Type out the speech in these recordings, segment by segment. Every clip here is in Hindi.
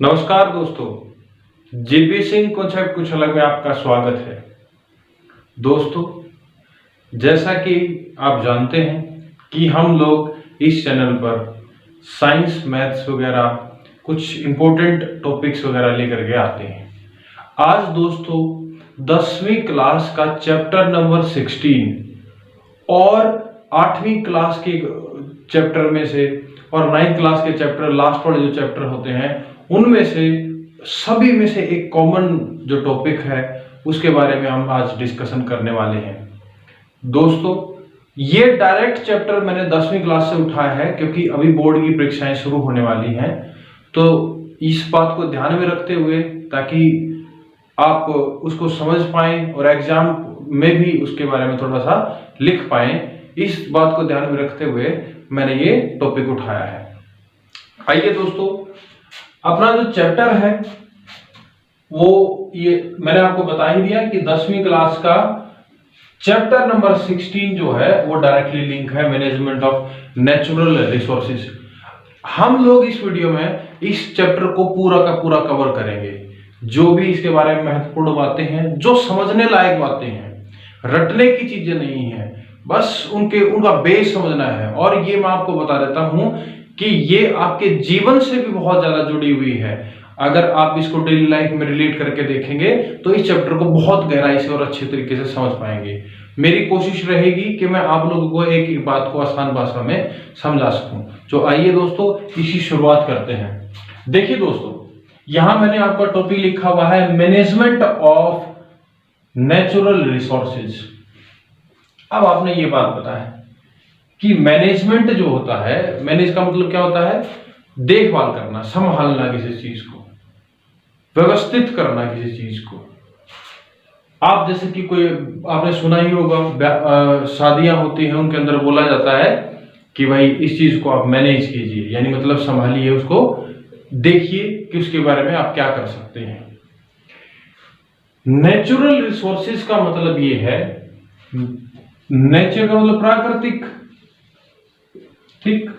नमस्कार दोस्तों, जीपी सिंह कॉन्सेप्ट कुछ अलग में आपका स्वागत है। दोस्तों, जैसा कि आप जानते हैं कि हम लोग इस चैनल पर साइंस, मैथ्स वगैरह कुछ इम्पोर्टेंट टॉपिक्स वगैरह लेकर के आते हैं। आज दोस्तों 10वीं क्लास का चैप्टर नंबर 16 और 8वीं क्लास के चैप्टर में से और 9th क्लास के चैप्टर, लास्ट वाले जो चैप्टर होते हैं उनमें से सभी में से एक कॉमन जो टॉपिक है उसके बारे में हम आज डिस्कशन करने वाले हैं। दोस्तों, ये डायरेक्ट चैप्टर मैंने 10वीं क्लास से उठाया है क्योंकि अभी बोर्ड की परीक्षाएं शुरू होने वाली हैं, तो इस बात को ध्यान में रखते हुए ताकि आप उसको समझ पाएं और एग्जाम में भी उसके बारे में थोड़ा सा लिख पाएं, इस बात को ध्यान में रखते हुए मैंने ये टॉपिक उठाया है। आइए दोस्तों, अपना जो चैप्टर है वो ये मैंने आपको बता ही दिया कि 10वीं क्लास का चैप्टर नंबर 16 जो है वो डायरेक्टली लिंक है मैनेजमेंट ऑफ नेचुरल रिसोर्सेज। हम लोग इस वीडियो में इस चैप्टर को पूरा का पूरा कवर करेंगे। जो भी इसके बारे में महत्वपूर्ण बातें हैं, जो समझने लायक बातें हैं, रटने की चीजें नहीं है, बस उनका बेस समझना है। और ये मैं आपको बता देता हूं कि ये आपके जीवन से भी बहुत ज्यादा जुड़ी हुई है। अगर आप इसको डेली लाइफ में रिलेट करके देखेंगे तो इस चैप्टर को बहुत गहराई से और अच्छे तरीके से समझ पाएंगे। मेरी कोशिश रहेगी कि मैं आप लोगों को एक एक बात को आसान भाषा में समझा सकूं। तो आइए दोस्तों, इसी शुरुआत करते हैं। देखिए दोस्तों, यहां मैंने आपका टॉपिक लिखा हुआ है मैनेजमेंट ऑफ नेचुरल रिसोर्सेज। अब आपने ये बात पता है कि मैनेजमेंट जो होता है, मैनेज का मतलब क्या होता है? देखभाल करना, संभालना किसी चीज को, व्यवस्थित करना किसी चीज को। आप जैसे कि कोई आपने सुना ही होगा, शादियां होती हैं उनके अंदर बोला जाता है कि भाई इस चीज को आप मैनेज कीजिए, यानी मतलब संभालिए, उसको देखिए कि उसके बारे में आप क्या कर सकते हैं। नेचुरल रिसोर्सेज का मतलब ये है, नेचर का मतलब प्राकृतिक, ठीक,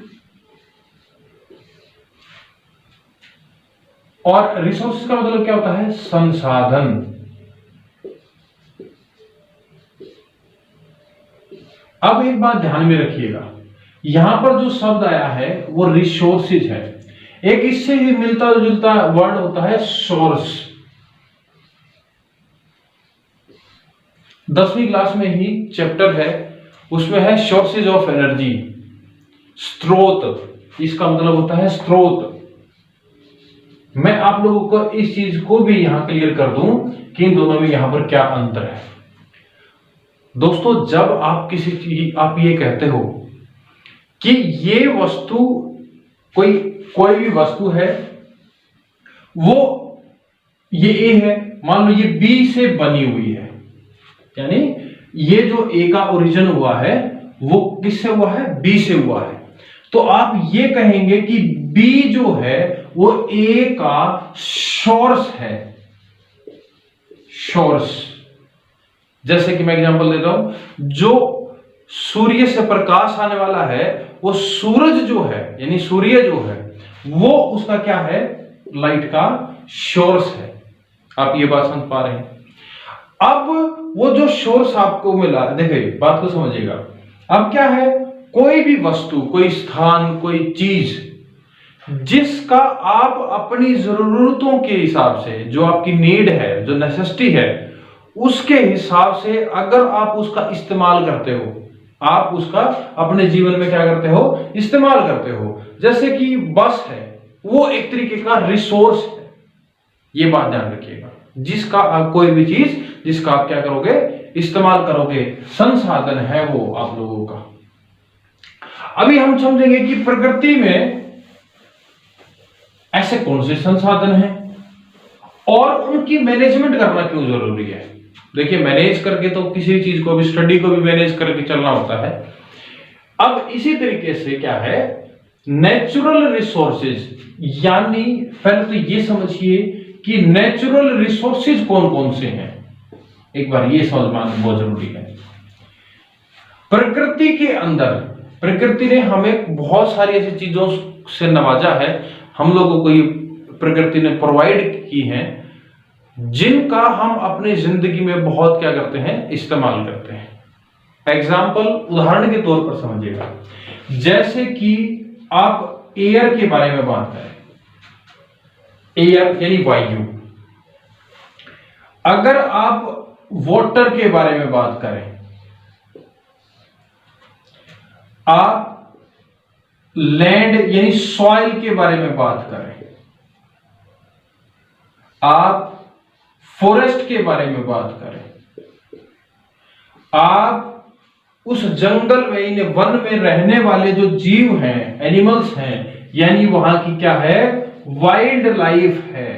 और रिसोर्स का मतलब क्या होता है? संसाधन। अब एक बात ध्यान में रखिएगा, यहां पर जो शब्द आया है वो रिसोर्सेज है। एक इससे ही मिलता जुलता वर्ड होता है सोर्स। 10वीं क्लास में ही चैप्टर है, उसमें है सोर्सेज ऑफ एनर्जी, स्रोत। इसका मतलब होता है स्रोत। मैं आप लोगों को इस चीज को भी यहां क्लियर कर दूं कि इन दोनों में यहां पर क्या अंतर है। दोस्तों, जब आप किसी चीज, आप ये कहते हो कि ये वस्तु, कोई भी वस्तु है, वो ये ए है, मान लो ये बी से बनी हुई है, यानी ये जो ए का ओरिजिन हुआ है वो किससे हुआ है? बी से हुआ है। तो आप ये कहेंगे कि बी जो है वो ए का सोर्स है। सोर्स, जैसे कि मैं एग्जांपल देता हूं, जो सूर्य से प्रकाश आने वाला है वो सूरज जो है, यानी सूर्य जो है वो उसका क्या है? लाइट का सोर्स है। आप ये बात समझ पा रहे हैं? अब वो जो सोर्स आपको मिला, देखिए बात को समझिएगा। अब क्या है? कोई भी वस्तु, कोई स्थान, कोई चीज जिसका आप अपनी जरूरतों के हिसाब से, जो आपकी नीड है, जो नेसेसिटी है, उसके हिसाब से अगर आप उसका इस्तेमाल करते हो, आप उसका अपने जीवन में क्या करते हो? इस्तेमाल करते हो। जैसे कि बस है, वो एक तरीके का रिसोर्स है। ये बात ध्यान रखिएगा, जिसका आप, कोई भी चीज जिसका आप क्या करोगे? इस्तेमाल करोगे, संसाधन है वो आप लोगों का। अभी हम समझेंगे कि प्रकृति में ऐसे कौन से संसाधन हैं और उनकी मैनेजमेंट करना क्यों जरूरी है। देखिए, मैनेज करके तो किसी चीज को भी, स्टडी को भी मैनेज करके चलना होता है। अब इसी तरीके से क्या है? नेचुरल रिसोर्सेज, यानी पहले तो ये समझिए कि नेचुरल रिसोर्सेज कौन कौन से हैं। एक बार ये समझना बहुत जरूरी है। प्रकृति के अंदर, प्रकृति ने हमें बहुत सारी ऐसी चीजों से नवाजा है, हम लोगों को ये प्रकृति ने प्रोवाइड की हैं, जिनका हम अपनी जिंदगी में बहुत क्या करते हैं, इस्तेमाल करते हैं। एग्जाम्पल, उदाहरण के तौर पर समझिएगा, जैसे कि आप एयर के बारे में बात करें, एयर यानी वायु। अगर आप वाटर के बारे में बात करें, आप लैंड यानी सॉइल के बारे में बात करें, आप फॉरेस्ट के बारे में बात करें, आप उस जंगल में यानी वन में रहने वाले जो जीव हैं, एनिमल्स हैं, यानी वहां की क्या है, वाइल्ड लाइफ है,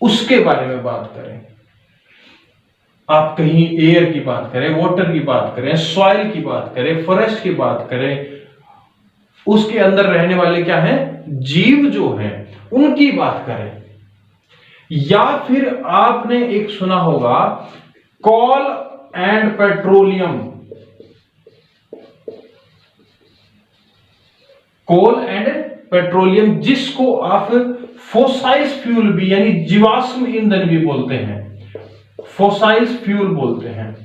उसके बारे में बात करें। आप कहीं एयर की बात करें, वाटर की बात करें, सॉइल की बात करें, फॉरेस्ट की बात करें, उसके अंदर रहने वाले क्या हैं, जीव जो हैं, उनकी बात करें। या फिर आपने एक सुना होगा coal and petroleum, coal and petroleum, जिसको आप फोसाइल्स फ्यूल भी यानी जीवाश्म ईंधन भी बोलते हैं, फोसाइल्स फ्यूल बोलते हैं।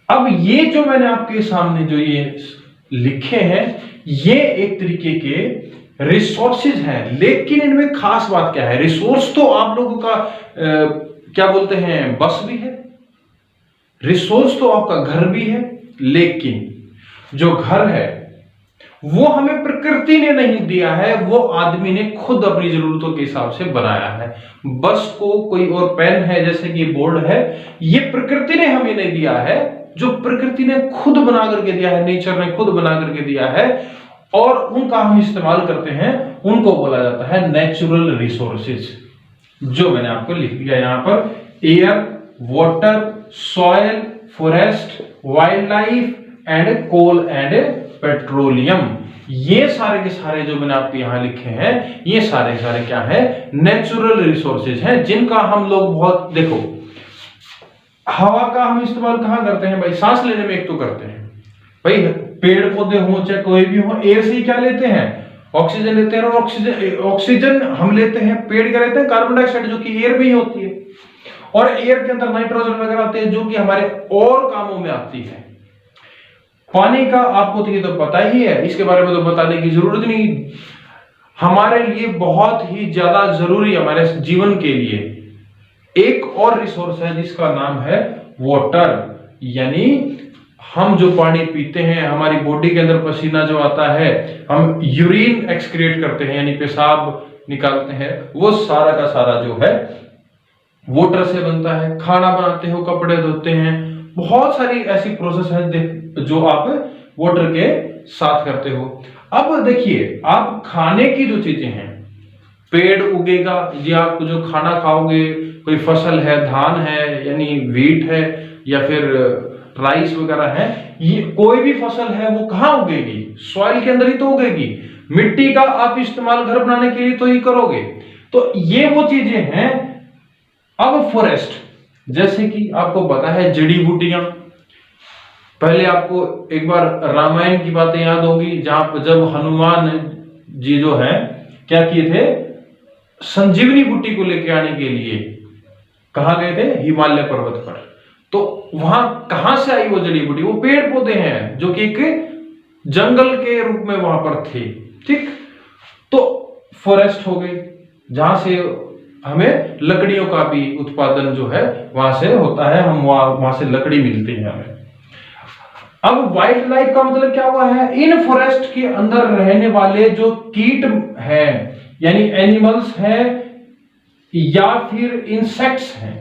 अब ये जो मैंने आपके सामने जो ये लिखे हैं, ये एक तरीके के रिसोर्सेज हैं, लेकिन इनमें खास बात क्या है, रिसोर्स तो आप लोगों का क्या बोलते हैं, बस भी है, रिसोर्स तो आपका घर भी है, लेकिन जो घर है वो हमें प्रकृति ने नहीं दिया है, वो आदमी ने खुद अपनी जरूरतों के हिसाब से बनाया है। बस को कोई और पेन है, जैसे कि बोर्ड है, ये प्रकृति ने हमें नहीं दिया है, जो प्रकृति ने खुद बना करके दिया है, नेचर ने खुद बना करके दिया है, और उनका हम इस्तेमाल करते हैं, उनको बोला जाता है नेचुरल रिसोर्सेज, जो मैंने आपको लिख दिया यहां पर, air, water, soil, forest, wild life and coal and petroleum. ये सारे के सारे जो मैंने आपके यहां लिखे हैं, ये सारे सारे क्या है, नेचुरल रिसोर्सेज हैं, जिनका हम लोग बहुत, देखो हवा का हम इस्तेमाल कहां करते हैं भाई, सांस लेने में एक तो करते हैं भाई, पेड़ पौधे हो चाहे कोई भी हो, एयर से ही क्या लेते हैं, ऑक्सीजन लेते हैं, और ऑक्सीजन हम लेते हैं, पेड़ क्या लेते हैं, कार्बन डाइऑक्साइड, जो कि एयर में ही होती है, और एयर के अंदर नाइट्रोजन वगैरह आते हैं, जो कि हमारे और कामों में आती है। पानी का आपको तो ये तो पता ही है, इसके बारे में तो बताने की जरूरत नहीं, हमारे लिए बहुत ही ज्यादा जरूरी, हमारे जीवन के लिए एक और रिसोर्स है जिसका नाम है वाटर, यानी हम जो पानी पीते हैं, हमारी बॉडी के अंदर पसीना जो आता है, हम यूरिन एक्सक्रीट करते हैं यानी पेशाब निकालते हैं, वो सारा का सारा जो है वाटर से बनता है। खाना बनाते हो, कपड़े धोते हैं, बहुत सारी ऐसी प्रोसेस है जो आप वाटर के साथ करते हो। अब देखिए, आप खाने की जो चीजें हैं, पेड़ उगेगा, ये आप जो खाना खाओगे, कोई फसल है, धान है यानी व्हीट है, या फिर राइस वगैरह है, ये कोई भी फसल है वो कहां उगेगी, सॉइल के अंदर ही तो उगेगी। मिट्टी का आप इस्तेमाल घर बनाने के लिए तो ही करोगे, तो ये वो चीजें हैं। अब फॉरेस्ट, जैसे कि आपको पता है जड़ी बूटियां, पहले आपको एक बार रामायण की बातें याद होगी, जहां पर जब हनुमान जी जो है क्या किए थे, संजीवनी बूटी को लेके आने के लिए कहां गए थे, हिमालय पर्वत पर। तो वहां कहां से आई वो जड़ी बूटी, वो पेड़ पौधे हैं जो कि एक जंगल के रूप में वहां पर थे, ठीक। तो फॉरेस्ट हो गई, जहां से हमें लकड़ियों का भी उत्पादन जो है वहां से होता है, हम वहां से लकड़ी मिलती है हमें। अब वाइल्ड लाइफ का मतलब क्या हुआ है, इन फॉरेस्ट के अंदर रहने वाले जो कीट हैं, यानी एनिमल्स हैं या फिर इंसेक्ट्स हैं,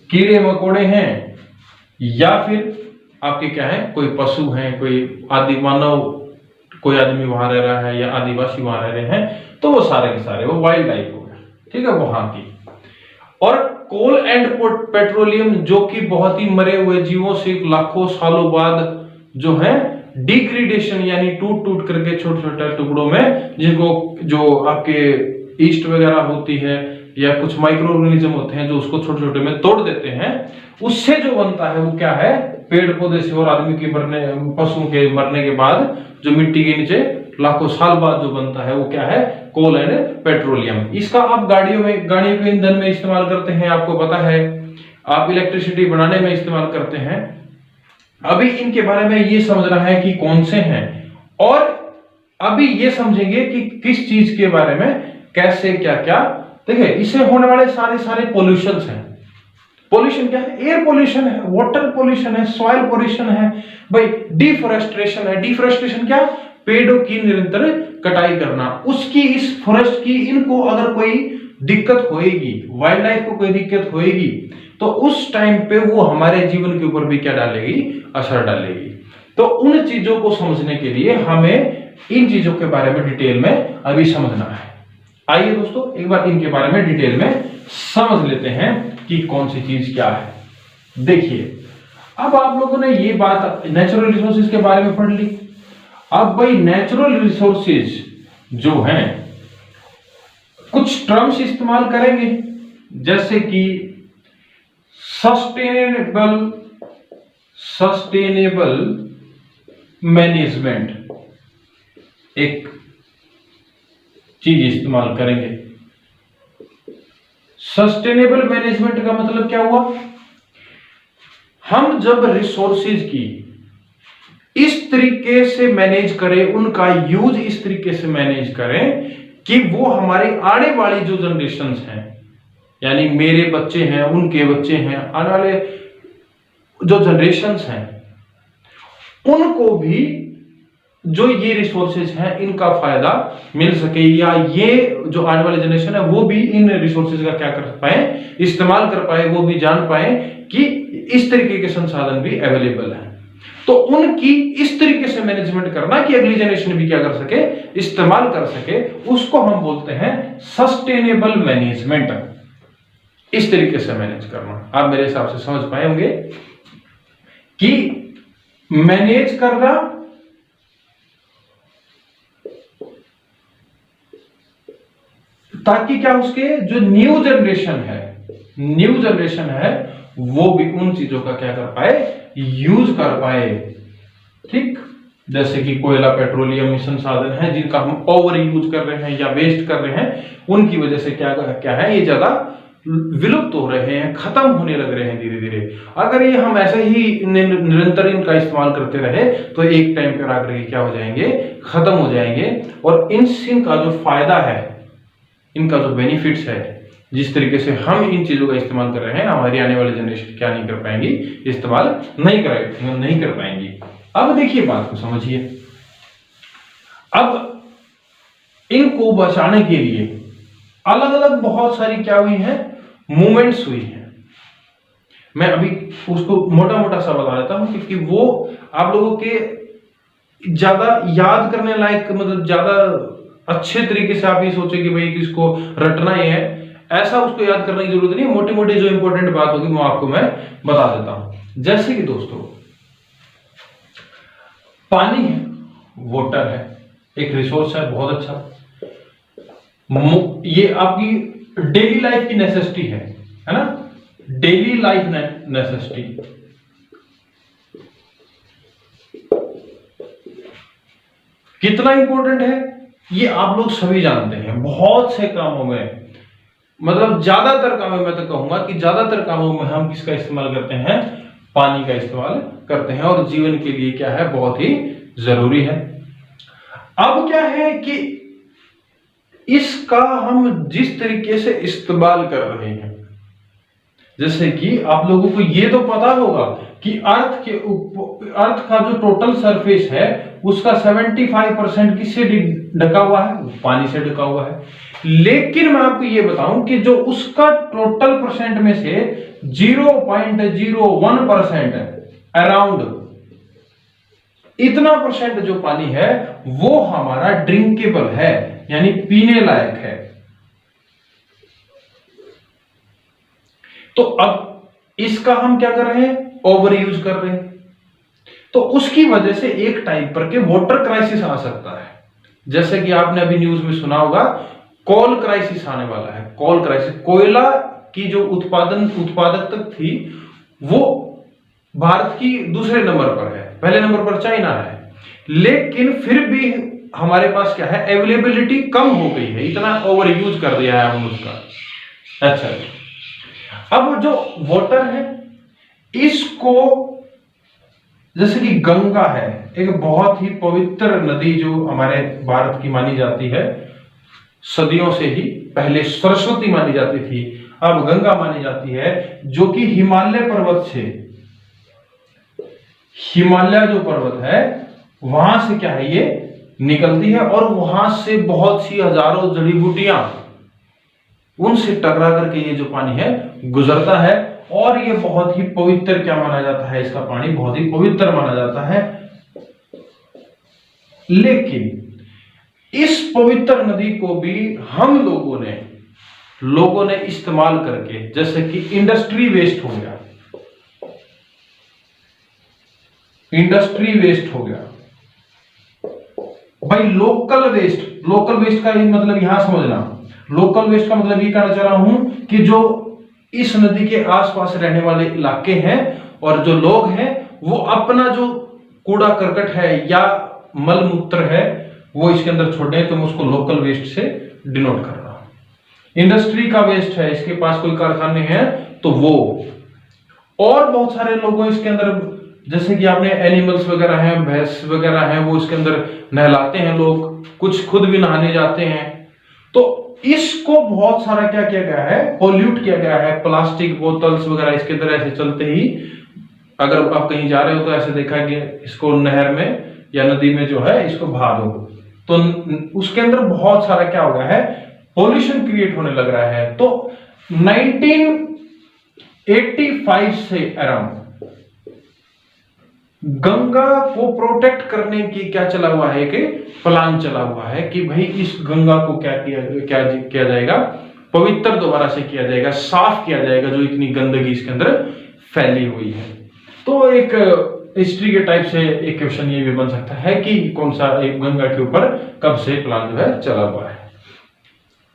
कीड़े मकोड़े हैं, या फिर आपके क्या है, कोई पशु हैं, कोई आदि मानव, कोई आदमी वहां रह रहा है या आदिवासी वहां रह रहे हैं, तो वो सारे के सारे वो वाइल्ड लाइफ हो गया, ठीक है, वहां की। और कोल एंड पेट्रोलियम, जो कि बहुत ही मरे हुए जीवों से लाखों सालों बाद जो है डिग्रेडेशन यानी टूट टूट करके छोटे छोटे टुकड़ों में, जिनको जो आपके ईस्ट वगैरह होती है या कुछ माइक्रो ऑर्गेनिज्म होते हैं जो उसको छोटे छोटे में तोड़ देते हैं, उससे जो बनता है वो क्या है, पेड़ पौधे से और आदमी के मरने, पशुओं के मरने के बाद जो मिट्टी के नीचे लाखों साल बाद जो बनता है वो क्या है, कोल एंड पेट्रोलियम। इसका आप गाड़ियों के ईंधन में इस्तेमाल करते हैं, आपको पता है, आप इलेक्ट्रिसिटी बनाने में इस्तेमाल करते हैं। अभी इनके बारे में ये समझना है कि कौन से हैं, और अभी ये समझेंगे कि किस चीज के बारे में कैसे क्या क्या। देखिए, इससे होने वाले सारे पोल्यूशन हैं। पोल्यूशन क्या है, एयर पोल्यूशन है, वाटर पोल्यूशन है, सॉइल पोल्यूशन है, भाई डिफोरेस्टेशन है। डिफोरेस्टेशन क्या, पेड़ों की निरंतर कटाई करना, उसकी, इस फॉरेस्ट की, इनको अगर कोई दिक्कत होएगी, वाइल्ड लाइफ को कोई दिक्कत होएगी, तो उस टाइम पे वो हमारे जीवन के ऊपर भी क्या डालेगी, असर डालेगी। तो उन चीजों को समझने के लिए हमें इन चीजों के बारे में डिटेल में अभी समझना है। आइए दोस्तों, एक बार इनके बारे में डिटेल में समझ लेते हैं कि कौन सी चीज क्या है। देखिए, अब आप लोगों ने ये बात नेचुरल रिसोर्सेज के बारे में पढ़ ली। अब भाई नेचुरल रिसोर्सेज जो हैं, कुछ टर्म्स इस्तेमाल करेंगे, जैसे कि सस्टेनेबल मैनेजमेंट, एक चीज इस्तेमाल करेंगे। सस्टेनेबल मैनेजमेंट का मतलब क्या हुआ, हम जब रिसोर्सेज की इस तरीके से मैनेज करें, उनका यूज इस तरीके से मैनेज करें कि वो हमारी आने वाली जो जनरेशंस हैं, यानी मेरे बच्चे हैं, उनके बच्चे हैं, आने वाले जो जनरेशंस हैं, उनको भी जो ये रिसोर्सेज हैं इनका फायदा मिल सके, या ये जो आने वाली जनरेशन है वो भी इन रिसोर्सेज का क्या कर पाए, इस्तेमाल कर पाए, वो भी जान पाए कि इस तरीके के संसाधन भी अवेलेबल हैं। तो उनकी इस तरीके से मैनेजमेंट करना कि अगली जनरेशन भी क्या कर सके, इस्तेमाल कर सके, उसको हम बोलते हैं सस्टेनेबल मैनेजमेंट। इस तरीके से मैनेज करना, आप मेरे हिसाब से समझ पाए होंगे कि मैनेज करना ताकि क्या, उसके जो न्यू जनरेशन है वो भी उन चीजों का क्या कर पाए, यूज कर पाए। ठीक, जैसे कि कोयला, पेट्रोलियम संसाधन है जिनका हम ओवर यूज कर रहे हैं या वेस्ट कर रहे हैं, उनकी वजह से क्या है, ये ज्यादा विलुप्त हो रहे हैं, खत्म होने लग रहे हैं धीरे धीरे। अगर ये हम ऐसे ही निरंतर इनका इस्तेमाल करते रहे तो एक टाइम पर आकर के क्या हो जाएंगे, खत्म हो जाएंगे। और इनका जो फायदा है, इनका जो बेनिफिट्स है, जिस तरीके से हम इन चीजों का इस्तेमाल कर रहे हैं, हमारी आने वाली जनरेशन क्या नहीं कर पाएंगी, इस्तेमाल नहीं कर पाएंगी। अब देखिए, बात को समझिए। अब इनको बचाने के लिए अलग अलग बहुत सारी क्या हुई हैं, मूवमेंट्स हुई हैं। मैं अभी उसको मोटा मोटा सा बता देता हूं, क्योंकि वो आप लोगों के ज्यादा याद करने लायक, मतलब ज्यादा अच्छे तरीके से आप ये सोचे कि भाई इसको रटना ही है, ऐसा उसको याद करने की जरूरत नहीं। मोटी मोटी जो इंपॉर्टेंट बात होगी वो आपको मैं बता देता हूं। जैसे कि दोस्तों, पानी है, वाटर है, एक रिसोर्स है बहुत अच्छा, ये आपकी डेली लाइफ की नेसेसिटी है ना, डेली लाइफ नेसेसिटी। कितना इंपॉर्टेंट है ये आप लोग सभी जानते हैं। बहुत से कामों में, मतलब ज्यादातर कामों में, मैं तो कहूंगा कि ज्यादातर कामों में हम किसका इस्तेमाल करते हैं, पानी का इस्तेमाल करते हैं, और जीवन के लिए क्या है, बहुत ही जरूरी है। अब क्या है कि इसका हम जिस तरीके से इस्तेमाल कर रहे हैं, जैसे कि आप लोगों को ये तो पता होगा कि अर्थ का जो टोटल सरफेस है उसका 75% किससे ढका हुआ है, पानी से ढका हुआ है। लेकिन मैं आपको ये बताऊं कि जो उसका टोटल परसेंट में से 0.01% अराउंड इतना परसेंट जो पानी है वो हमारा ड्रिंकेबल है, यानी पीने लायक है। तो अब इसका हम क्या कर रहे हैं, ओवर यूज कर रहे हैं। तो उसकी वजह से एक टाइप पर के वाटर क्राइसिस आ सकता है। जैसे कि आपने अभी न्यूज में सुना होगा, कोल क्राइसिस आने वाला है। कोल क्राइसिस, कोयला की जो उत्पादकता थी वो भारत की दूसरे नंबर पर है, पहले नंबर पर चाइना है, लेकिन फिर भी हमारे पास क्या है, अवेलेबिलिटी कम हो गई है, इतना ओवर यूज कर दिया है हमने उसका। अच्छा, अब जो वाटर है इसको, जैसे कि गंगा है एक बहुत ही पवित्र नदी जो हमारे भारत की मानी जाती है, सदियों से ही, पहले सरस्वती मानी जाती थी, अब गंगा मानी जाती है, जो कि हिमालय पर्वत से, हिमालय जो पर्वत है वहां से क्या है ये निकलती है, और वहां से बहुत सी हजारों जड़ी बूटियां उनसे टकरा करके ये जो पानी है गुजरता है, और ये बहुत ही पवित्र क्या माना जाता है, इसका पानी बहुत ही पवित्र माना जाता है। लेकिन इस पवित्र नदी को भी हम लोगों ने इस्तेमाल करके, जैसे कि इंडस्ट्री वेस्ट हो गया, इंडस्ट्री वेस्ट हो गया भाई, लोकल वेस्ट का ही मतलब यहां समझना, लोकल वेस्ट का मतलब ये कहना चाह रहा हूं कि जो इस नदी के आसपास रहने वाले इलाके हैं और जो लोग हैं वो अपना जो कूड़ा करकट है या मल मूत्र है वो इसके अंदर छोड़ दें, तो मैं उसको लोकल वेस्ट से डिनोट कर रहा हूं। इंडस्ट्री का वेस्ट है, इसके पास कोई कारखाने हैं तो वो, और बहुत सारे लोगों इसके अंदर, जैसे कि आपने एनिमल्स वगैरह हैं, भैंस वगैरह हैं, वो इसके अंदर नहलाते हैं लोग, कुछ खुद भी नहाने जाते हैं, तो इसको बहुत सारा क्या किया गया है, पोल्यूट किया गया है। प्लास्टिक बोतल्स वगैरह इसके अंदर ऐसे चलते ही, अगर आप कहीं जा रहे हो तो ऐसे देखा कि इसको नहर में या नदी में जो है इसको बहा दो, तो उसके अंदर बहुत सारा क्या हो गया है, पोल्यूशन क्रिएट होने लग रहा है। तो 1985 से अराउंड गंगा को प्रोटेक्ट करने की क्या चला हुआ है, कि प्लान चला हुआ है कि भाई इस गंगा को क्या किया जाएगा, पवित्र दोबारा से किया जाएगा, साफ किया जाएगा, जो इतनी गंदगी इसके अंदर फैली हुई है। तो एक हिस्ट्री के टाइप से एक क्वेश्चन ये भी बन सकता है कि कौन सा एक गंगा के ऊपर कब से प्लान जो है चला हुआ है।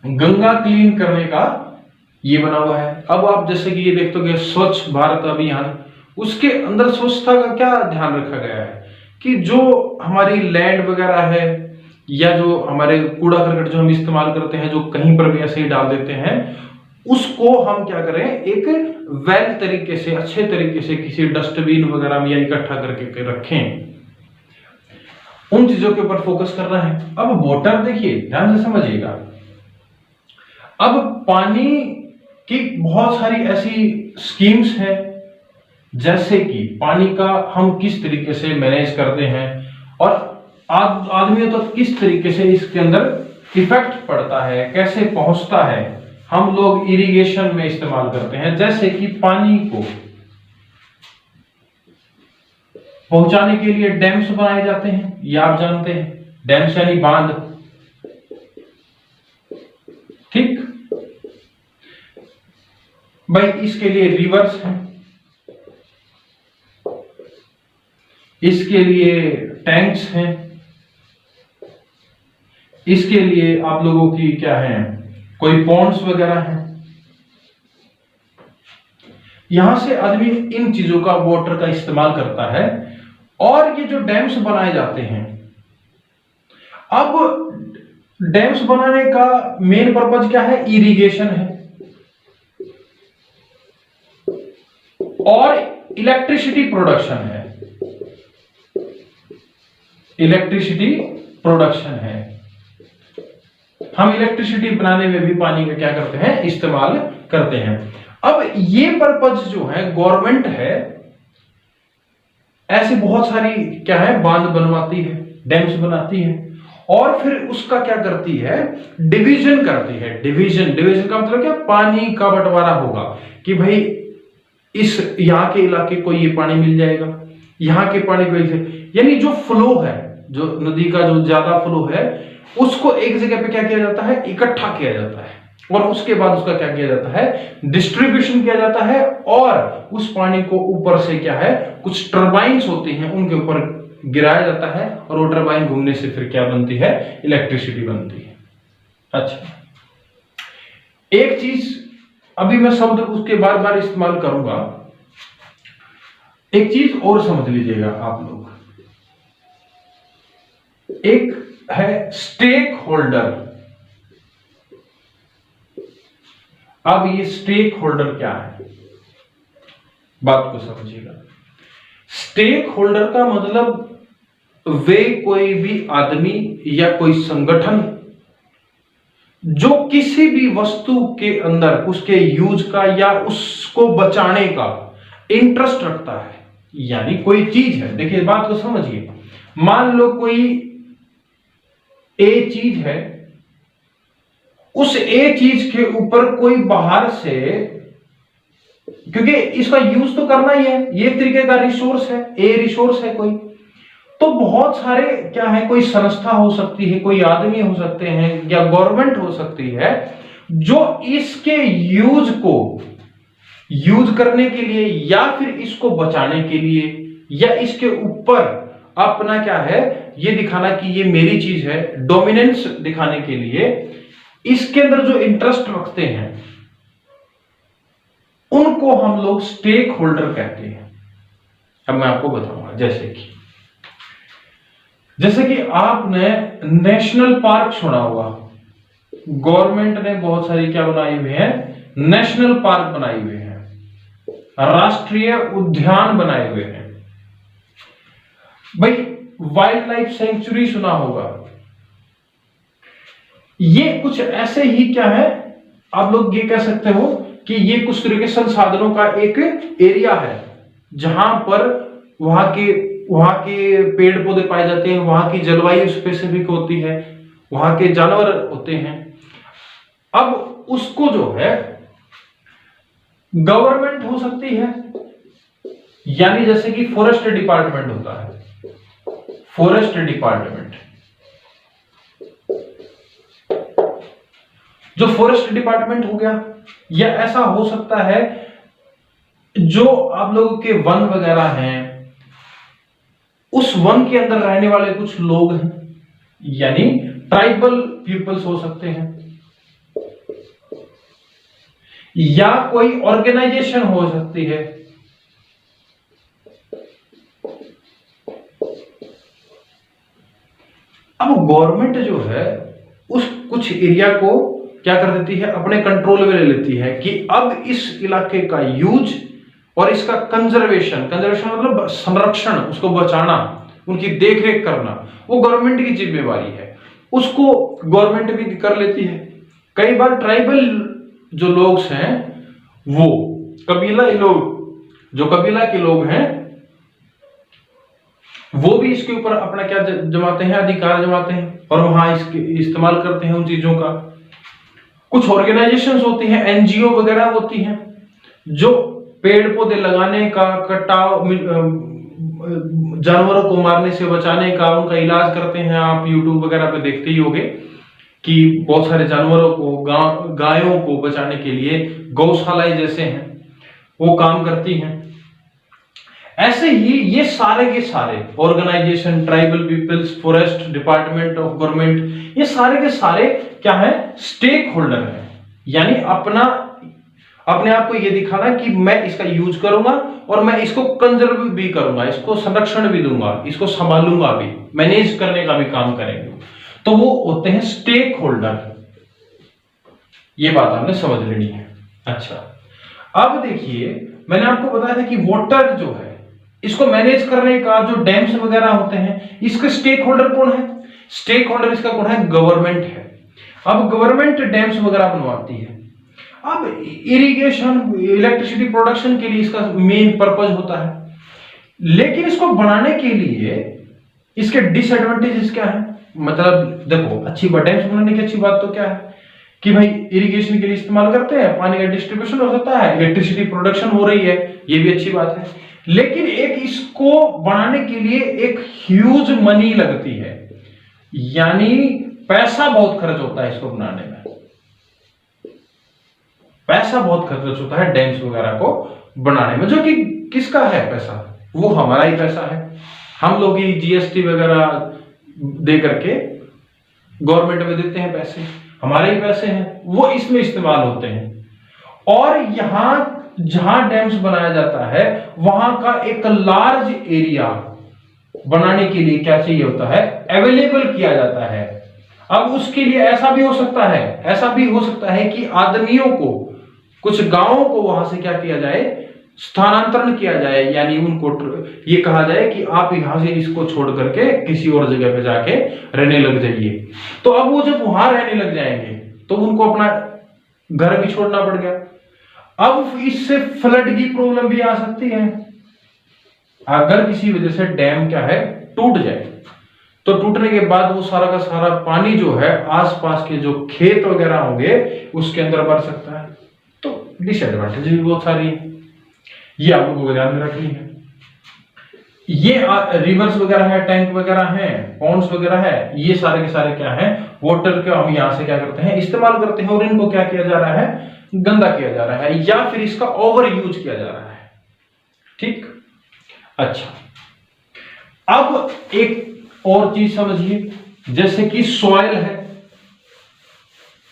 गंगा क्लीन करने का ये बना हुआ है। अब आप जैसे कि ये देखते हो स्वच्छ भारत अभियान, उसके अंदर स्वच्छता का क्या ध्यान रखा गया है कि जो हमारी लैंड वगैरह है या जो हमारे कूड़ा करकट जो हम इस्तेमाल करते हैं, जो कहीं पर भी ऐसे ही डाल देते हैं, उसको हम क्या करें, एक वेल तरीके से, अच्छे तरीके से किसी डस्टबिन वगैरह में या इकट्ठा करके रखें, उन चीजों के ऊपर फोकस करना है। अब वाटर देखिए, ध्यान से समझिएगा, अब पानी की बहुत सारी ऐसी स्कीम्स हैं, जैसे कि पानी का हम किस तरीके से मैनेज करते हैं और आदमियों तो किस तरीके से इसके अंदर इफेक्ट पड़ता है, कैसे पहुंचता है, हम लोग इरिगेशन में इस्तेमाल करते हैं। जैसे कि पानी को पहुंचाने के लिए डैम्स बनाए जाते हैं, ये आप जानते हैं, डैम्स यानी बांध, ठीक भाई। इसके लिए रिवर्स हैं, इसके लिए टैंक्स हैं, इसके लिए आप लोगों की क्या है, कोई पॉन्ड्स वगैरह हैं। यहां से आदमी इन चीजों का, वाटर का इस्तेमाल करता है। और ये जो डैम्स बनाए जाते हैं, अब डैम्स बनाने का मेन पर्पज क्या है, इरिगेशन है और इलेक्ट्रिसिटी प्रोडक्शन है, इलेक्ट्रिसिटी प्रोडक्शन है। हम इलेक्ट्रिसिटी बनाने में भी पानी का क्या करते हैं, इस्तेमाल करते हैं। अब ये पर्पज जो है, गवर्नमेंट है ऐसी बहुत सारी क्या है, बांध बनवाती है, डैम्स बनाती है, और फिर उसका क्या करती है, डिवीजन करती है। डिवीजन का मतलब क्या, पानी का बंटवारा होगा कि भाई इस यहाँ के इलाके को ये पानी मिल जाएगा, यहाँ के पानी को, यानी जो फ्लो है, जो नदी का जो ज्यादा फ्लो है, उसको एक जगह पे क्या किया जाता है, इकट्ठा किया जाता है, और उसके बाद उसका क्या किया जाता है, डिस्ट्रीब्यूशन किया जाता है। और उस पानी को ऊपर से क्या है, कुछ टर्बाइन्स होती हैं, उनके ऊपर गिराया जाता है, और वो टर्बाइन घूमने से फिर क्या बनती है, इलेक्ट्रिसिटी बनती है। अच्छा, एक चीज, अभी मैं शब्द उसके बार बार इस्तेमाल करूंगा, एक चीज और समझ लीजिएगा आप लोग। एक है स्टेक होल्डर। अब ये स्टेक होल्डर क्या है, बात को समझिएगा। स्टेक होल्डर का मतलब वे कोई भी आदमी या कोई संगठन जो किसी भी वस्तु के अंदर उसके यूज का या उसको बचाने का इंटरेस्ट रखता है। यानी कोई चीज है, देखिए बात को समझिए, मान लो कोई ए चीज है, उस ए चीज के ऊपर कोई बाहर से, क्योंकि इसका यूज तो करना ही है, ये एक तरीके का रिसोर्स है, ए रिसोर्स है कोई, तो बहुत सारे क्या है, कोई संस्था हो सकती है, कोई आदमी हो सकते हैं, या गवर्नमेंट हो सकती है, जो इसके यूज को यूज करने के लिए या फिर इसको बचाने के लिए या इसके ऊपर अपना क्या है ये दिखाना कि ये मेरी चीज है, डोमिनेंस दिखाने के लिए इसके अंदर जो इंटरेस्ट रखते हैं उनको हम लोग स्टेक होल्डर कहते हैं। अब मैं आपको बताऊंगा, जैसे कि आपने नेशनल पार्क सुना होगा, गवर्नमेंट ने बहुत सारी क्या बनाई हुई है, नेशनल पार्क बनाए हुए हैं, राष्ट्रीय उद्यान बनाए हुए हैं। भाई वाइल्ड लाइफ सेंचुरी सुना होगा, ये कुछ ऐसे ही क्या है, आप लोग ये कह सकते हो कि ये कुछ तरह के संसाधनों का एक एरिया है जहां पर वहां के पेड़ पौधे पाए जाते हैं, वहां की जलवायु स्पेसिफिक होती है, वहां के जानवर होते हैं। अब उसको जो है गवर्नमेंट हो सकती है, यानी जैसे कि फॉरेस्ट डिपार्टमेंट होता है, फॉरेस्ट डिपार्टमेंट, जो फॉरेस्ट डिपार्टमेंट हो गया, या ऐसा हो सकता है जो आप लोगों के वन वगैरह हैं, उस वन के अंदर रहने वाले कुछ लोग हैं, यानी ट्राइबल पीपल्स हो सकते हैं, या कोई ऑर्गेनाइजेशन हो सकती है। अब गवर्नमेंट जो है उस कुछ एरिया को क्या कर देती है, अपने कंट्रोल में ले लेती है कि अब इस इलाके का यूज और इसका कंजर्वेशन मतलब संरक्षण, उसको बचाना, उनकी देखरेख करना, वो गवर्नमेंट की जिम्मेवारी है, उसको गवर्नमेंट भी कर लेती है। कई बार ट्राइबल जो लोग हैं, वो कबीला लोग, जो कबीला के लोग हैं, वो भी इसके ऊपर अपना क्या जमाते हैं, अधिकार जमाते हैं, और वहां इसके इस्तेमाल करते हैं उन चीजों का। कुछ ऑर्गेनाइजेशंस होती हैं, एनजीओ वगैरह होती हैं, जो पेड़ पौधे लगाने का, कटाव, जानवरों को मारने से बचाने का, उनका इलाज करते हैं। आप यूट्यूब वगैरह पे देखते ही होंगे कि बहुत सारे जानवरों को, गायों को बचाने के लिए गौशालाएं जैसे हैं वो काम करती हैं। ऐसे ही ये सारे के सारे organisation, tribal peoples, forest department of government, ये सारे के सारे क्या है, स्टेक होल्डर है। यानी अपने आप को ये दिखाना कि मैं इसका यूज करूंगा और मैं इसको कंजर्व भी करूंगा, इसको संरक्षण भी दूंगा, इसको संभालूंगा भी, मैनेज करने का भी काम करेंगे, तो वो होते हैं स्टेक होल्डर। ये बात आपने समझ लेनी है। अच्छा, अब देखिए मैंने आपको बताया था कि वाटर जो है इसको मैनेज करने का, जो डैम्स वगैरह होते हैं, इसके स्टेक होल्डर कौन है? स्टेक होल्डर इसका कौन है? गवर्नमेंट है। अब गवर्नमेंट डैम्स वगैरह बनवाती है। अब इरिगेशन, इलेक्ट्रिसिटी प्रोडक्शन के लिए इसका मेन पर्पज होता है, लेकिन इसको बनाने के लिए इसके डिसएडवांटेजेस क्या है? मतलब देखो, अच्छी बात, डैम्स बनाने की अच्छी बात तो क्या है कि भाई इरिगेशन के लिए इस्तेमाल करते हैं, पानी का डिस्ट्रीब्यूशन हो सकता है, इलेक्ट्रिसिटी प्रोडक्शन हो रही है, ये भी अच्छी बात है। लेकिन एक इसको बनाने के लिए एक ह्यूज मनी लगती है, यानी पैसा बहुत खर्च होता है इसको बनाने में, पैसा बहुत खर्च होता है डैम्स वगैरह को बनाने में। जो कि किसका है पैसा? वो हमारा ही पैसा है, हम लोग ही जीएसटी वगैरह दे करके गवर्नमेंट में देते हैं पैसे। हमारे ही पैसे हैं, वो इसमें इस्तेमाल होते हैं। और यहां जहां डैम्स बनाया जाता है वहां का एक लार्ज एरिया बनाने के लिए क्या चाहिए होता है, अवेलेबल किया जाता है। अब उसके लिए ऐसा भी हो सकता है कि आदमियों को, कुछ गांवों को वहां से क्या किया जाए, स्थानांतरण किया जाए, यानी उनको ये कहा जाए कि आप यहां से इसको छोड़ करके किसी और जगह पे जाके रहने लग जाइए। तो अब वो जब वहां रहने लग जाएंगे तो उनको अपना घर भी छोड़ना पड़ गया। अब इससे फ्लड की प्रॉब्लम भी आ सकती है। अगर किसी वजह से डैम क्या है, टूट जाए, तो टूटने के बाद वो सारा का सारा पानी जो है आसपास के जो खेत वगैरह होंगे उसके अंदर भर सकता है। तो डिसएडवांटेज भी बहुत सारी है, ये आप लोगों को ध्यान में रखनी है। ये रिवर्स वगैरह है, टैंक वगैरह है, पॉन्ड्स वगैरह है, ये सारे के सारे क्या है, वाटर के हम यहां से क्या करते हैं, इस्तेमाल करते हैं, और इनको क्या किया जा रहा है, गंदा किया जा रहा है, या फिर इसका ओवर यूज किया जा रहा है। ठीक, अच्छा, अब एक और चीज समझिए, जैसे कि सॉइल है,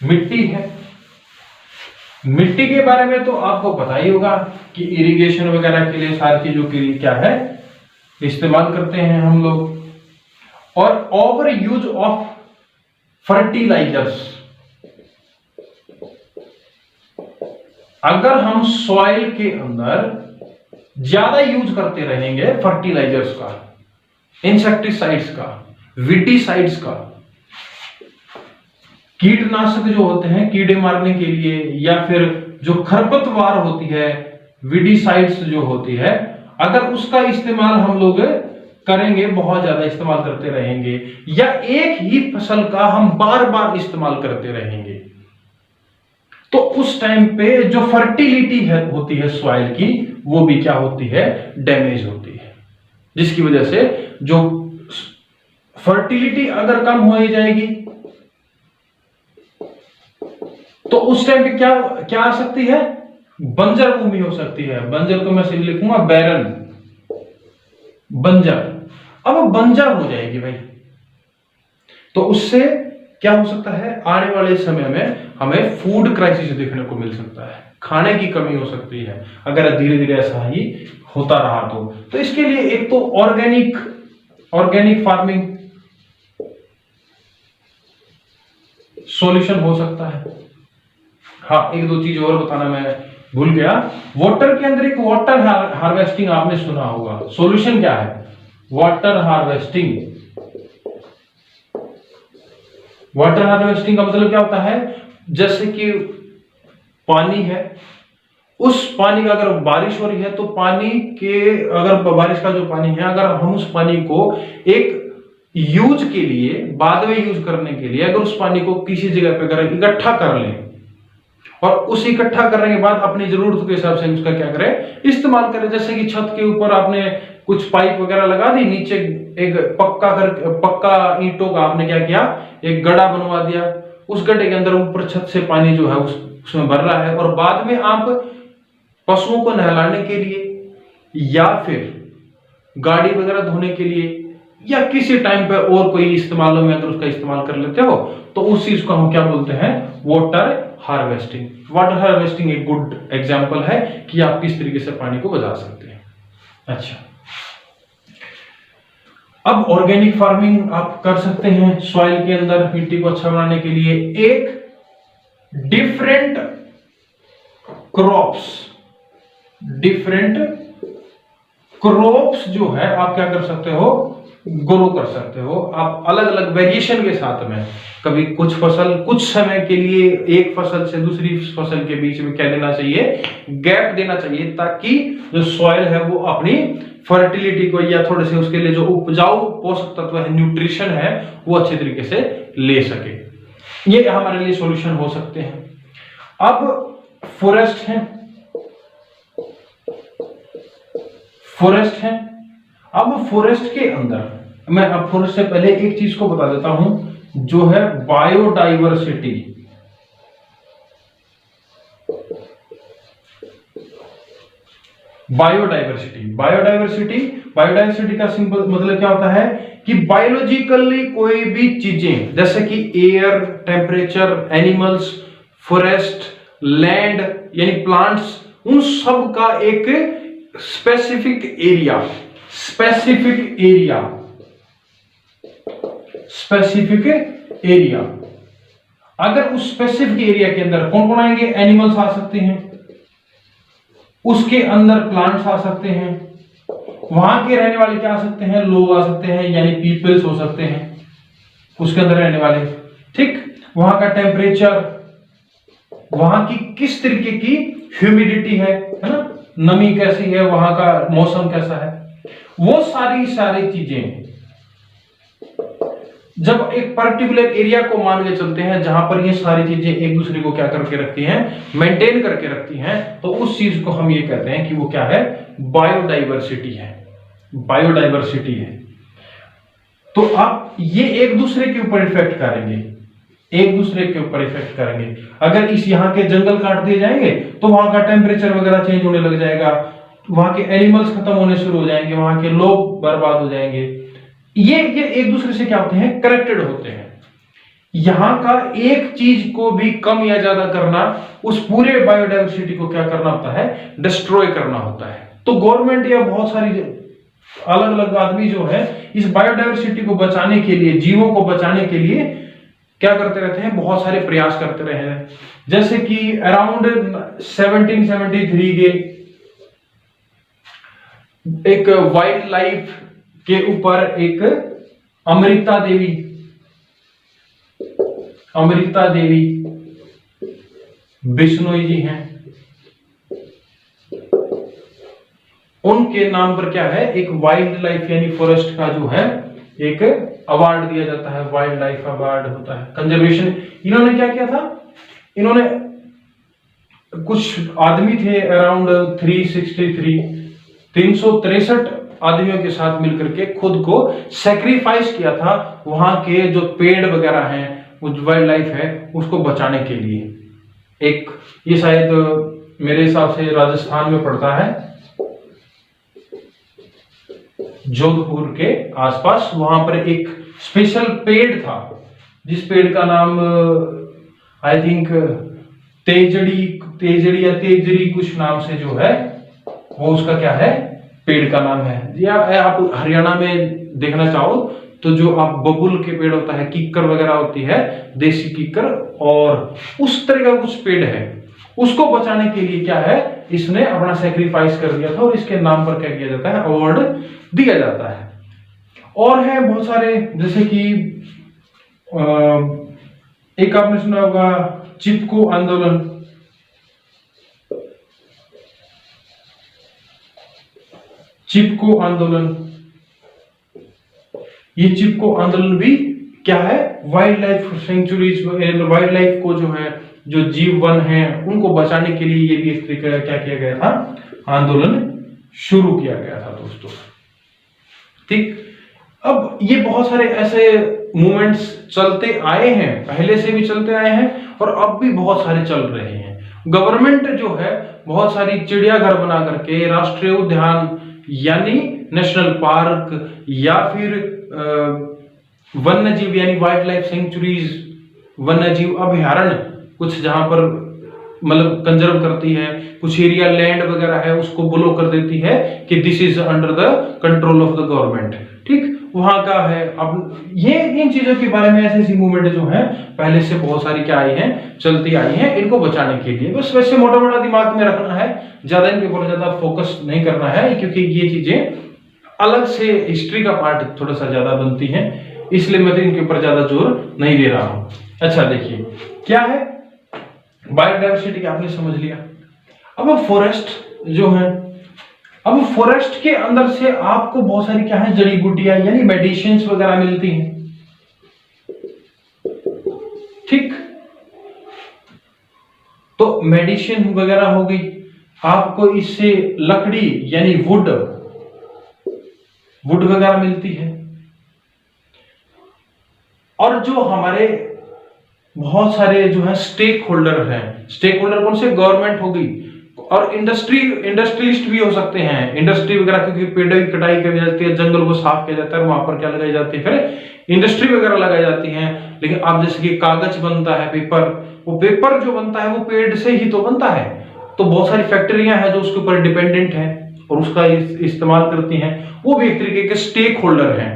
मिट्टी है। मिट्टी के बारे में तो आपको पता ही होगा कि इरिगेशन वगैरह के लिए सारी चीजों के लिए क्या है, इस्तेमाल करते हैं हम लोग। और ओवर यूज ऑफ फर्टिलाइजर्स, अगर हम सॉइल के अंदर ज्यादा यूज करते रहेंगे फर्टिलाइजर्स का, इंसेक्टिसाइड्स का, विटीसाइड्स का, कीटनाशक जो होते हैं कीड़े मारने के लिए, या फिर जो खरपतवार होती है, विडीसाइड्स जो होती है, अगर उसका इस्तेमाल हम लोग करेंगे, बहुत ज्यादा इस्तेमाल करते रहेंगे, या एक ही फसल का हम बार बार इस्तेमाल करते रहेंगे, तो उस टाइम पे जो फर्टिलिटी है होती है सॉइल की, वो भी क्या होती है, डैमेज होती है। जिसकी वजह से जो फर्टिलिटी अगर कम हो जाएगी तो उस टाइम पे क्या क्या आ सकती है, बंजर भूमि हो सकती है। बंजर को मैं सिर्फ लिखूंगा बैरन, बंजर। अब वो बंजर हो जाएगी भाई, तो उससे क्या हो सकता है, आने वाले समय में हमें फूड क्राइसिस देखने को मिल सकता है, खाने की कमी हो सकती है, अगर धीरे धीरे ऐसा ही होता रहा तो इसके लिए एक तो ऑर्गेनिक फार्मिंग सॉल्यूशन हो सकता है। हाँ, एक दो चीज और बताना मैं भूल गया, वाटर के अंदर एक वाटर हार्वेस्टिंग आपने सुना होगा। सॉल्यूशन क्या है, वाटर हार्वेस्टिंग। वाटर हार्वेस्टिंग का मतलब क्या होता है, जैसे कि पानी है, उस पानी का अगर बारिश हो रही है तो पानी के, अगर बारिश का जो पानी है, अगर हम उस पानी को एक यूज के लिए, बाद में यूज करने के लिए, अगर उस पानी को किसी जगह पे अगर इकट्ठा कर लें, और उस इकट्ठा करने के बाद अपनी जरूरत के हिसाब से उसका क्या करें, इस्तेमाल करें। जैसे कि छत के ऊपर आपने कुछ पाइप वगैरह लगा दी, नीचे एक पक्का ईंटों का आपने क्या किया, एक गड्ढा बनवा दिया, उस गड्ढे के अंदर ऊपर छत से पानी जो है उसमें भर रहा है, और बाद में आप पशुओं को नहलाने के लिए, या फिर गाड़ी वगैरह धोने के लिए, या किसी टाइम पे और कोई इस्तेमालों में अगर उसका इस्तेमाल कर लेते हो, तो उस चीज को हम क्या बोलते हैं, वाटर हार्वेस्टिंग। वाटर हार्वेस्टिंग एक गुड एग्जांपल है कि आप किस तरीके से पानी को बचा सकते हैं। अच्छा, अब ऑर्गेनिक फार्मिंग आप कर सकते हैं सॉइल के अंदर, मिट्टी को अच्छा बनाने के लिए। एक डिफरेंट क्रॉप्स जो है आप क्या कर सकते हो, ग्रो कर सकते हो। आप अलग अलग वेरिएशन के साथ में, कभी कुछ फसल कुछ समय के लिए एक फसल से दूसरी फसल के बीच में क्या देना चाहिए, गैप देना चाहिए, ताकि जो सॉइल है वो अपनी फर्टिलिटी को, या थोड़े से उसके लिए जो उपजाऊ पोषक तत्व है, न्यूट्रिशन है, वो अच्छे तरीके से ले सके। ये हमारे लिए सॉल्यूशन हो सकते हैं। अब फॉरेस्ट है। अब फॉरेस्ट के अंदर मैं, अब फॉरेस्ट से पहले एक चीज को बता देता हूं, जो है बायोडाइवर्सिटी। बायोडाइवर्सिटी। बायोडाइवर्सिटी का सिंपल मतलब क्या होता है कि बायोलॉजिकली कोई भी चीजें जैसे कि air, temperature, animals, forest, land यानी प्लांट्स, उन सब का एक स्पेसिफिक एरिया, अगर उस स्पेसिफिक एरिया के अंदर कौन कौन आएंगे, एनिमल्स आ सकते हैं, उसके अंदर प्लांट्स आ सकते हैं, वहां के रहने वाले क्या आ सकते हैं, लोग आ सकते हैं यानी पीपल्स हो सकते हैं उसके अंदर रहने वाले, ठीक। वहां का टेम्परेचर, वहां की किस तरीके की ह्यूमिडिटी है ना, नमी कैसी है, वहां का मौसम कैसा है, वो सारी चीजें जब एक पर्टिकुलर एरिया को मान के चलते हैं जहां पर ये सारी चीजें एक दूसरे को क्या करके रखती हैं, मेंटेन करके रखती हैं, तो उस चीज को हम ये कहते हैं कि वो क्या है, बायोडाइवर्सिटी है। तो आप ये एक दूसरे के ऊपर इफेक्ट करेंगे, अगर इस यहाँ के जंगल काट दिए जाएंगे तो वहां का टेम्परेचर वगैरह चेंज होने लग जाएगा, वहां के एनिमल्स खत्म होने शुरू हो जाएंगे, वहां के लोग बर्बाद हो जाएंगे। ये एक दूसरे से क्या होते हैं, कनेक्टेड होते हैं। यहां का एक चीज को भी कम या ज्यादा करना, उस पूरे बायोडाइवर्सिटी को क्या करना होता है, डिस्ट्रॉय करना होता है। तो गवर्नमेंट या बहुत सारी अलग अलग आदमी जो है इस बायोडाइवर्सिटी को बचाने के लिए, जीवों को बचाने के लिए क्या करते रहते हैं, बहुत सारे प्रयास करते रहे हैं। जैसे कि अराउंड 1773 के एक वाइल्ड लाइफ के ऊपर एक अमृता देवी बिश्नोई जी हैं, उनके नाम पर क्या है, एक वाइल्ड लाइफ यानी फॉरेस्ट का जो है एक अवार्ड दिया जाता है, वाइल्ड लाइफ अवार्ड होता है, कंजर्वेशन। इन्होंने क्या किया था, इन्होंने कुछ आदमी थे अराउंड 363 आदमियों के साथ मिलकर के खुद को सैक्रिफाइस किया था वहां के जो पेड़ वगैरह हैं, वाइल्ड लाइफ है, उसको बचाने के लिए। एक ये शायद मेरे हिसाब से राजस्थान में पड़ता है, जोधपुर के आसपास, वहां पर एक स्पेशल पेड़ था जिस पेड़ का नाम आई थिंक तेजड़ी या तेजरी कुछ नाम से जो है वो उसका क्या है, पेड़ का नाम है। या आप हरियाणा में देखना चाहो तो जो आप बबुल के पेड़ होता है, कीकर वगैरह होती है, देसी कीकर, और उस तरह का कुछ पेड़ है, उसको बचाने के लिए क्या है, इसने अपना सेक्रीफाइस कर दिया था और इसके नाम पर क्या किया जाता है, अवार्ड दिया जाता है। और है बहुत सारे, जैसे कि एक आपने सुना होगा चिपको आंदोलन, ये चिपको आंदोलन भी क्या है, wild life sanctuaries, wild life को जो है, जो जीव वन है, उनको बचाने के लिए ये भी एक तरीके का क्या किया गया था, आंदोलन शुरू किया गया था दोस्तों, ठीक। अब ये बहुत सारे ऐसे मूवमेंट्स चलते आए हैं, पहले से भी चलते आए हैं और अब भी बहुत सारे चल रहे हैं। गवर्नमेंट जो है बहुत सारी चिड़ियाघर बना करके, राष्ट्रीय उद्यान यानी नेशनल पार्क, या फिर वन्य जीव यानी वाइल्ड लाइफ सेंचुरीज, वन्य जीव अभयारण्य, कुछ जहां पर मतलब कंजर्व करती है, कुछ एरिया लैंड वगैरह है उसको ब्लॉक कर देती है कि this is under the control of the government, ठीक, वहां का है। अब ये इन चीजों के बारे में ऐसी मूवमेंट जो है पहले से बहुत सारी क्या आई है, चलती आई है, इनको बचाने के लिए। बस वैसे मोटा मोटा दिमाग में रखना है, ज्यादा इनके ऊपर ज्यादा फोकस नहीं करना है, क्योंकि ये चीजें अलग से हिस्ट्री का पार्ट थोड़ा सा ज्यादा बनती है, इसलिए मैं तो इनके ऊपर ज्यादा जोर नहीं दे रहा हूं। अच्छा देखिए क्या है, बायोडाइवर्सिटी आपने समझ लिया। अब फॉरेस्ट जो है, अब फॉरेस्ट के अंदर से आपको बहुत सारी क्या है, जड़ी बूटियां यानी मेडिसिन्स वगैरह मिलती हैं, ठीक। तो मेडिसिन वगैरह हो गई, आपको इससे लकड़ी यानी वुड वगैरह मिलती है। और जो हमारे बहुत सारे जो है स्टेक होल्डर हैं, स्टेक होल्डर कौन से, गवर्नमेंट हो गई, और इंडस्ट्रियलिस्ट भी हो सकते हैं, इंडस्ट्री वगैरह, क्योंकि पेड़ की कटाई की जाती है, जंगल को साफ किया जाता है, वहां पर क्या लगाई जाती है, फिर इंडस्ट्री वगैरह लगाई जाती है। लेकिन अब जैसे कि कागज बनता है, पेपर, वो पेपर जो बनता है वो पेड़ से ही तो बनता है। तो बहुत सारी फैक्ट्रियां हैं जो उसके ऊपर डिपेंडेंट हैं और उसका इस्तेमाल करती हैं, वो भी एक तरीके के स्टेक होल्डर हैं।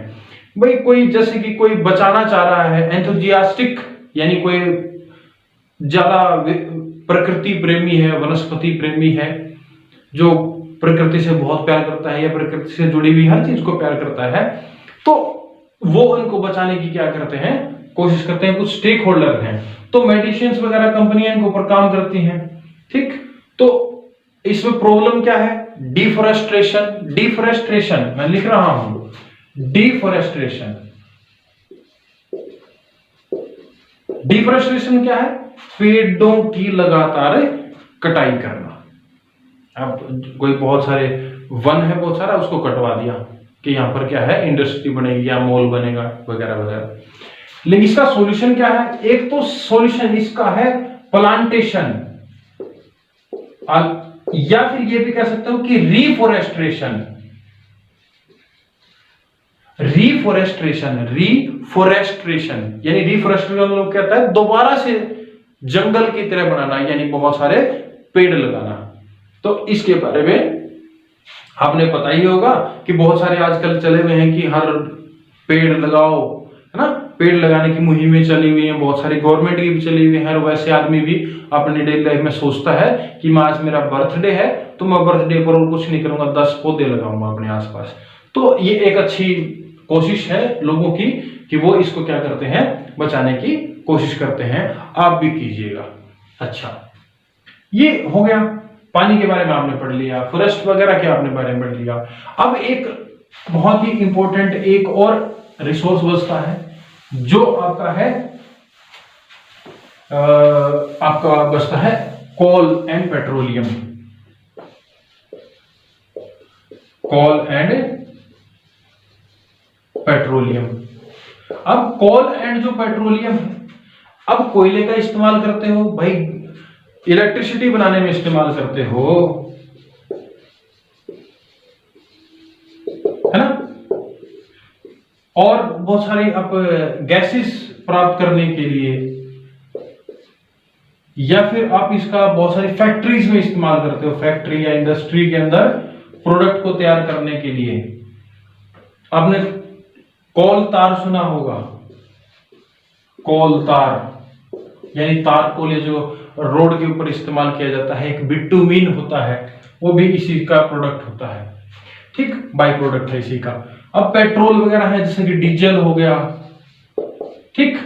भाई कोई जैसे कि कोई बचाना चाह रहा है, एंथुजियास्टिक, यानी कोई ज्यादा प्रकृति प्रेमी है, वनस्पति प्रेमी है, जो प्रकृति से बहुत प्यार करता है या प्रकृति से जुड़ी हुई हर चीज को प्यार करता है, तो वो उनको बचाने की क्या करते हैं, कोशिश करते हैं। कुछ स्टेक होल्डर हैं, तो मेडिसिन्स वगैरह कंपनियां इनके ऊपर काम करती हैं। ठीक, तो इसमें प्रॉब्लम क्या है, डिफोरेस्ट्रेशन। डिफोरेस्ट्रेशन मैं लिख रहा हूं, डिफोरेस्ट्रेशन। डिफोरेस्ट्रेशन क्या है, पेड़ों की लगातार कटाई करना। अब कोई बहुत सारे वन है, बहुत सारा, उसको कटवा दिया कि यहां पर क्या है, इंडस्ट्री बनेगी या मॉल बनेगा वगैरह वगैरह। लेकिन इसका सॉल्यूशन क्या है, एक तो सॉल्यूशन इसका है प्लांटेशन, या फिर ये भी कह सकते हो कि रीफोरेस्ट्रेशन। रीफोरेस्ट्रेशन, रीफोरेस्ट्रेशन यानी रीफोरेस्ट्रेशन लोग कहता है दोबारा से जंगल की तरह बनाना, यानी बहुत सारे पेड़ लगाना। तो इसके बारे में आपने पता ही होगा कि बहुत सारे आजकल चले हुए हैं कि हर पेड़ लगाओ, है ना, पेड़ लगाने की मुहिमें चली हुई हैं, बहुत सारी गवर्नमेंट की भी चली हुई है। और वैसे आदमी भी अपनी डेली लाइफ में सोचता है कि मैं आज मेरा बर्थडे है तो मैं बर्थडे पर और कुछ नहीं करूंगा, 10 पौधे लगाऊंगा अपने आसपास। तो ये एक अच्छी कोशिश है लोगों की कि वो इसको क्या करते हैं, बचाने की कोशिश करते हैं। आप भी कीजिएगा। अच्छा, ये हो गया, पानी के बारे में आपने पढ़ लिया, फॉरेस्ट वगैरह के आपने बारे में पढ़ लिया। अब एक बहुत ही इंपॉर्टेंट एक और रिसोर्स बचता है जो आपका है, आपका बचता है coal and petroleum. Coal and petroleum. अब कोल एंड जो पेट्रोलियम है, अब कोयले का इस्तेमाल करते हो भाई, इलेक्ट्रिसिटी बनाने में इस्तेमाल करते हो, है ना, और बहुत सारी आप गैसेस प्राप्त करने के लिए, या फिर आप इसका बहुत सारी फैक्ट्रीज में इस्तेमाल करते हो, फैक्ट्री या इंडस्ट्री के अंदर प्रोडक्ट को तैयार करने के लिए। आपने कोल तार सुना होगा, कोल तार यानी तार कोल, ये जो रोड के ऊपर इस्तेमाल किया जाता है, एक बिटुमीन होता है, वो भी इसी का प्रोडक्ट होता है। ठीक, बाई प्रोडक्ट है इसी का। अब पेट्रोल वगैरह है, जैसे कि डीजल हो गया, ठीक,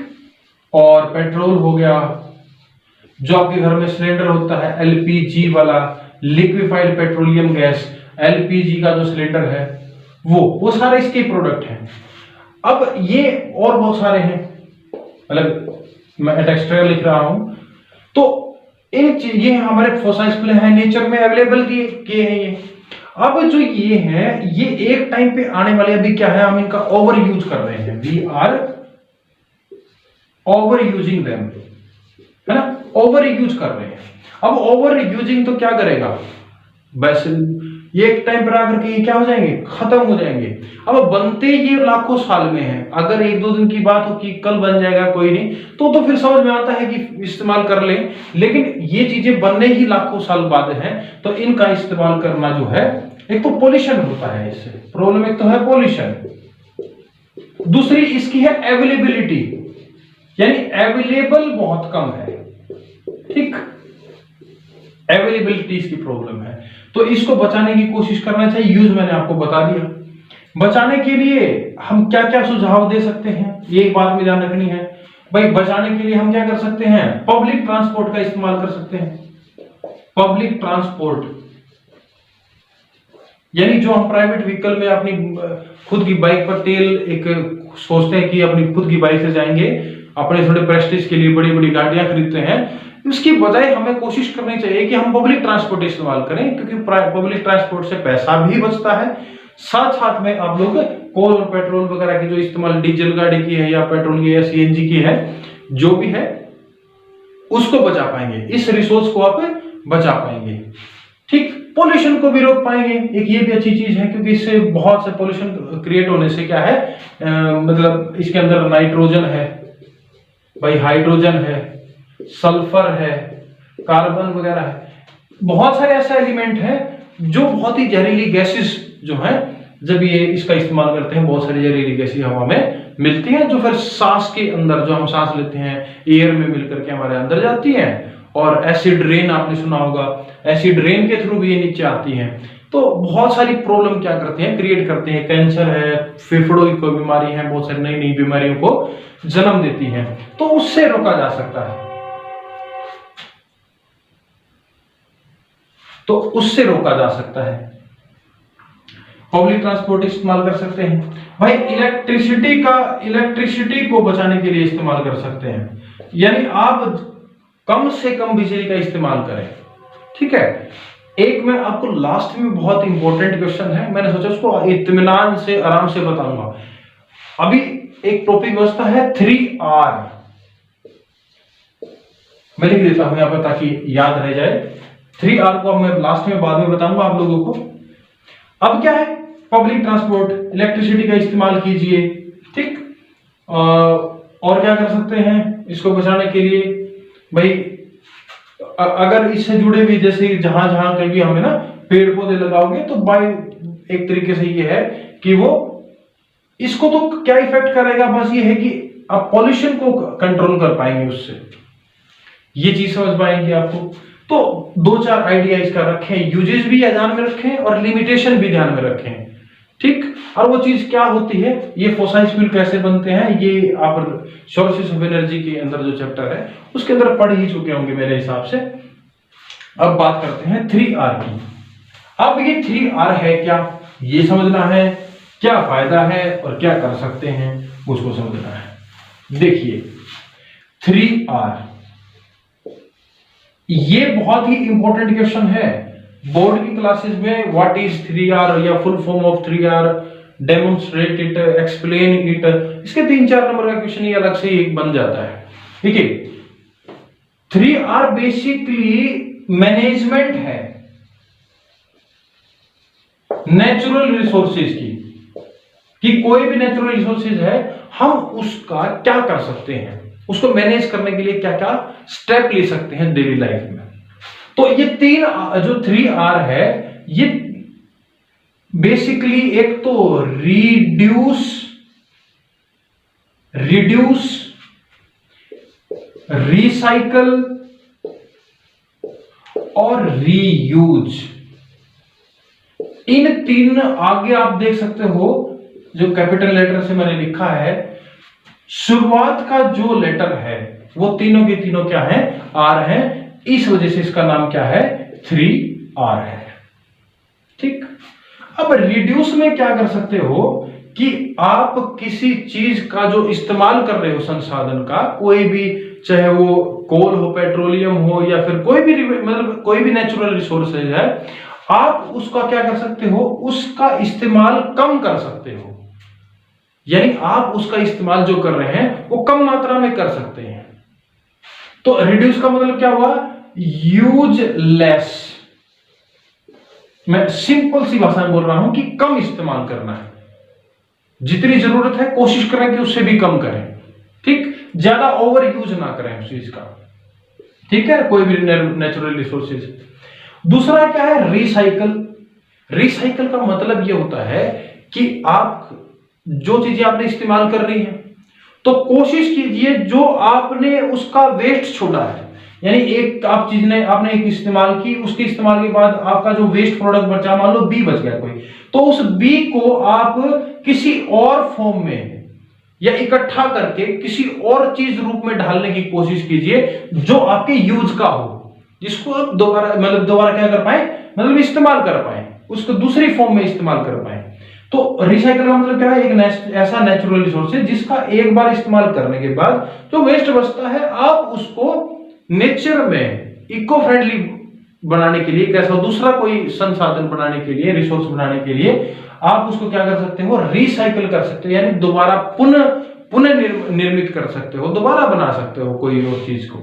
और पेट्रोल हो गया, जो आपके घर में सिलेंडर होता है एलपीजी वाला, लिक्विफाइड पेट्रोलियम गैस, एलपीजी का जो सिलेंडर है वो सारे इसके प्रोडक्ट हैं। अब ये और बहुत सारे हैं, मतलब मैं एक्स्ट्रा लिख रहा हूं, तो ये हमारे फॉसिल फ्यूल है, नेचर में अवेलेबल किए हैं ये। अब जो ये है, ये एक टाइम पे आने वाले, अभी क्या है, हम इनका ओवर यूज कर रहे हैं, we are over using them, है ना, ओवर यूज कर रहे हैं। अब ओवर यूजिंग तो क्या करेगा, बस ये एक टाइम पर आकर के ये क्या हो जाएंगे, खत्म हो जाएंगे। अब बनते ये लाखों साल में है, अगर एक दो दिन की बात हो कि कल बन जाएगा कोई नहीं, तो फिर समझ में आता है कि इस्तेमाल कर लें। लेकिन ये चीजें बनने ही लाखों साल बाद हैं, तो इनका इस्तेमाल करना जो है, एक तो पोल्यूशन होता है, इससे प्रॉब्लम एक तो है पोल्यूशन, दूसरी इसकी है अवेलेबिलिटी, यानी अवेलेबल बहुत कम है। ठीक, अवेलेबिलिटी इसकी प्रॉब्लम है, तो इसको बचाने की कोशिश करना चाहिए। यूज मैंने आपको बता दिया। बचाने के लिए हम क्या क्या सुझाव दे सकते हैं, ये एक बात में ध्यान रखनी है भाई। बचाने के लिए हम क्या कर सकते हैं, पब्लिक ट्रांसपोर्ट का इस्तेमाल कर सकते हैं। पब्लिक ट्रांसपोर्ट यानी जो हम प्राइवेट व्हीकल में अपनी खुद की बाइक पर तेल एक सोचते हैं कि अपनी खुद की बाइक से जाएंगे, अपने थोड़े प्रेस्टीज के लिए बड़ी बड़ी गाड़ियां खरीदते हैं, इसकी बजाय हमें कोशिश करनी चाहिए कि हम पब्लिक ट्रांसपोर्ट इस्तेमाल करें, क्योंकि पब्लिक ट्रांसपोर्ट से पैसा भी बचता है, साथ साथ में आप लोग कोल और पेट्रोल वगैरह की जो इस्तेमाल डीजल गाड़ी की है या पेट्रोल की या सीएनजी की है, जो भी है, उसको बचा पाएंगे, इस रिसोर्स को आप बचा पाएंगे। पोल्यूशन को भी रोक पाएंगे। एक ये भी अच्छी चीज है, क्योंकि इससे बहुत से पोल्यूशन क्रिएट होने से क्या है, मतलब इसके अंदर नाइट्रोजन है भाई, हाइड्रोजन है, सल्फर है, कार्बन वगैरह है, बहुत सारे ऐसे एलिमेंट हैं जो बहुत ही जहरीली गैसेस जो हैं, जब ये इसका इस्तेमाल करते हैं, बहुत सारी जहरीली गैसें हवा में मिलती हैं, जो फिर सांस के अंदर, जो हम सांस लेते हैं, एयर में मिलकर के हमारे अंदर जाती हैं। और एसिड रेन आपने सुना होगा, एसिड रेन के थ्रू भी ये नीचे आती हैं। तो बहुत सारी प्रॉब्लम क्या करते हैं, क्रिएट करते हैं। कैंसर है, फेफड़ों की कोई बीमारी है, बहुत सारी नई नई बीमारियों को जन्म देती हैं। तो उससे रोका जा सकता है, तो उससे रोका जा सकता है। पब्लिक ट्रांसपोर्ट इस्तेमाल कर सकते हैं भाई। इलेक्ट्रिसिटी को बचाने के लिए इस्तेमाल कर सकते हैं, यानी आप कम से कम बिजली का इस्तेमाल करें, ठीक है। एक मैं आपको लास्ट में बहुत इंपॉर्टेंट क्वेश्चन है, मैंने सोचा उसको इत्मीनान से आराम से बताऊंगा। अभी एक टॉपिक बचता है 3R, मैं लिख देता हूं यहां पर ताकि याद रह जाए। 3R को मैं लास्ट में बाद में बताऊंगा आप लोगों को। अब क्या है, पब्लिक ट्रांसपोर्ट, इलेक्ट्रिसिटी का इस्तेमाल कीजिए, ठीक। और क्या कर सकते हैं इसको बचाने के लिए भाई, अगर इससे जुड़े भी, जैसे जहां जहां कहीं भी हमें ना पेड़ पौधे लगाओगे, तो बाय एक तरीके से ये है कि वो इसको तो क्या इफेक्ट करेगा, बस ये है कि आप पॉल्यूशन को कंट्रोल कर पाएंगे उससे, ये चीज समझ पाएंगे आपको। तो 2-4 आइडिया इसका रखें, यूजेस भी ध्यान में रखें और लिमिटेशन भी ध्यान में रखें, ठीक। और वो चीज क्या होती है, ये फॉसिल फ्यूल कैसे बनते हैं, ये आप सोर्सेस ऑफ एनर्जी के अंदर जो चैप्टर है उसके अंदर पढ़ ही चुके होंगे मेरे हिसाब से। अब बात करते हैं 3R की। अब ये 3R है क्या, ये समझना है, क्या फायदा है और क्या कर सकते हैं उसको समझना है। देखिए 3R, ये बहुत ही इंपॉर्टेंट क्वेश्चन है बोर्ड की क्लासेस में। व्हाट इज 3R या full form of 3R, demonstrate it, explain it, इसके 3-4 नंबर का क्वेश्चन ही अलग से एक बन जाता है। देखिए 3R बेसिकली मैनेजमेंट है नेचुरल रिसोर्सेज की, कि कोई भी नेचुरल रिसोर्सेज है, हम उसका क्या कर सकते हैं, उसको मैनेज करने के लिए क्या क्या स्टेप ले सकते हैं डेली लाइफ में। तो ये 3R है, ये बेसिकली एक तो रिड्यूस, रिसाइकल और रीयूज, इन 3 आगे आप देख सकते हो जो कैपिटल लेटर से मैंने लिखा है, शुरुआत का जो लेटर है वो तीनों के तीनों क्या है, R है, इस वजह से इसका नाम क्या है, 3R है, ठीक। अब रिड्यूस में क्या कर सकते हो कि आप किसी चीज का जो इस्तेमाल कर रहे हो, संसाधन का, कोई भी, चाहे वो कोल हो, पेट्रोलियम हो, या फिर कोई भी, मतलब कोई भी नेचुरल रिसोर्सेज है, आप उसका क्या कर सकते हो, उसका इस्तेमाल कम कर सकते हो। यानी आप उसका इस्तेमाल जो कर रहे हैं वो कम मात्रा में कर सकते हैं। तो रिड्यूस का मतलब क्या हुआ, यूज लेस। मैं सिंपल सी भाषा में बोल रहा हूं कि कम इस्तेमाल करना है, जितनी जरूरत है कोशिश करें कि उससे भी कम करें, ठीक। ज्यादा ओवर यूज ना करें उस चीज का, ठीक है, कोई भी नेचुरल रिसोर्सेज। दूसरा क्या है, रिसाइकल। रिसाइकल का मतलब यह होता है कि आप जो चीजें आपने इस्तेमाल कर रही हैं, तो कोशिश कीजिए जो आपने उसका वेस्ट छोड़ा है, यानी एक आप चीज ने आपने एक इस्तेमाल की, उसके इस्तेमाल के बाद आपका जो वेस्ट प्रोडक्ट बचा, मान लो बी बच गया कोई, तो उस बी को आप किसी और फॉर्म में या इकट्ठा करके किसी और चीज रूप में ढालने की कोशिश कीजिए जो आपके यूज का हो, जिसको आप दोबारा क्या कर पाए, मतलब इस्तेमाल कर पाए, उसको दूसरी फॉर्म में इस्तेमाल कर पाए। तो रिसाइकल का मतलब क्या है, एक ऐसा नेचुरल रिसोर्स है जिसका एक बार इस्तेमाल करने के बाद जो वेस्ट बचता है, आप उसको नेचर में इको फ्रेंडली बनाने के लिए, कैसा दूसरा कोई संसाधन बनाने के लिए, रिसोर्स बनाने के लिए आप उसको क्या कर सकते हो, रिसाइकल कर सकते हो, यानी दोबारा पुनः निर्मित कर सकते हो, दोबारा बना सकते हो कोई और चीज को,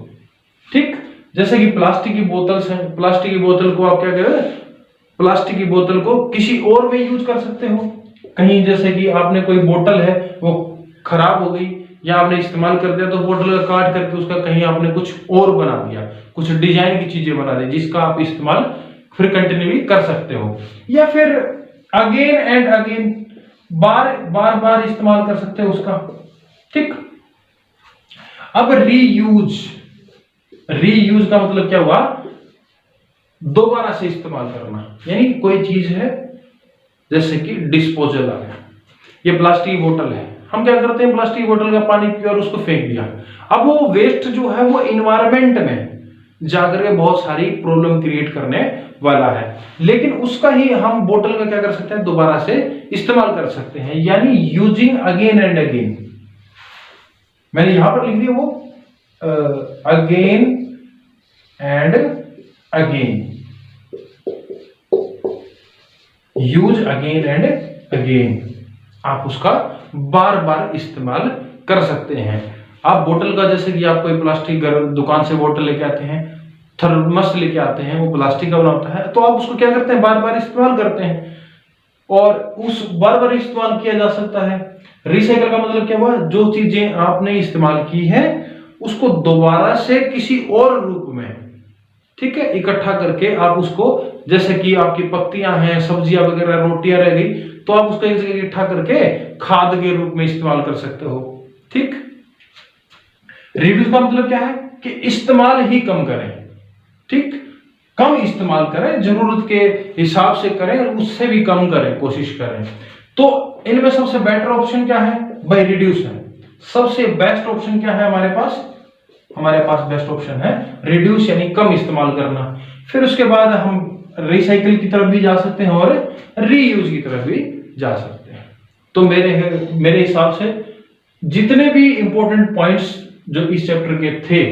ठीक। जैसे कि प्लास्टिक की बोतल्स हैं, प्लास्टिक की बोतल को आप क्या करें, प्लास्टिक की बोतल को किसी और में यूज कर सकते हो। कहीं जैसे कि आपने कोई बोतल है वो खराब हो गई या आपने इस्तेमाल कर दिया, तो बोतल का काट करके उसका कहीं आपने कुछ और बना दिया, कुछ डिजाइन की चीजें बना दी जिसका आप इस्तेमाल फिर कंटिन्यू कर सकते हो। या फिर अगेन एंड अगेन बार बार इस्तेमाल कर सकते हो उसका। ठीक। अब रीयूज का मतलब क्या हुआ? दोबारा से इस्तेमाल करना। यानी कोई चीज है जैसे कि डिस्पोजल आ गया, ये प्लास्टिक बोतल है, हम क्या करते हैं प्लास्टिक बोतल का पानी पिया और उसको फेंक दिया। अब वो वेस्ट जो है वो इन्वायरमेंट में जाकर के बहुत सारी प्रॉब्लम क्रिएट करने वाला है, लेकिन उसका ही हम बोतल का क्या कर सकते हैं, दोबारा से इस्तेमाल कर सकते हैं, यानी यूजिंग अगेन एंड अगेन। मैंने यहां पर लिख दिया वो again and again, use again and again, आप उसका बार बार इस्तेमाल कर सकते हैं। आप बोतल का, जैसे कि आप कोई प्लास्टिक दुकान से बोतल लेके आते हैं, थर्मस लेके आते हैं, वो प्लास्टिक का बना होता है, तो आप उसको क्या करते हैं, बार बार इस्तेमाल करते हैं और उस बार बार इस्तेमाल किया जा सकता है। रिसाइकल का मतलब क्या हुआ? जो चीजें आपने इस्तेमाल की है उसको दोबारा से किसी और रूप में, ठीक है, इकट्ठा करके आप उसको, जैसे कि आपकी पत्तियां हैं, सब्जियां वगैरह, रोटियां रह गई, तो आप उसको एक जगह इकट्ठा करके खाद के रूप में इस्तेमाल कर सकते हो। ठीक। रिड्यूस का मतलब क्या है कि इस्तेमाल ही कम करें। ठीक, कम इस्तेमाल करें, जरूरत के हिसाब से करें और उससे भी कम करें, कोशिश करें। तो इनमें सबसे बेटर ऑप्शन क्या है भाई? रिड्यूस है। सबसे बेस्ट ऑप्शन क्या है हमारे पास? हमारे पास बेस्ट ऑप्शन है रिड्यूस, यानी कम इस्तेमाल करना। फिर उसके बाद हम रिसाइकिल की तरफ भी जा सकते हैं और रीयूज की तरफ भी जा सकते हैं। तो मेरे हिसाब से जितने भी इंपॉर्टेंट पॉइंट्स जो इस चैप्टर के थे,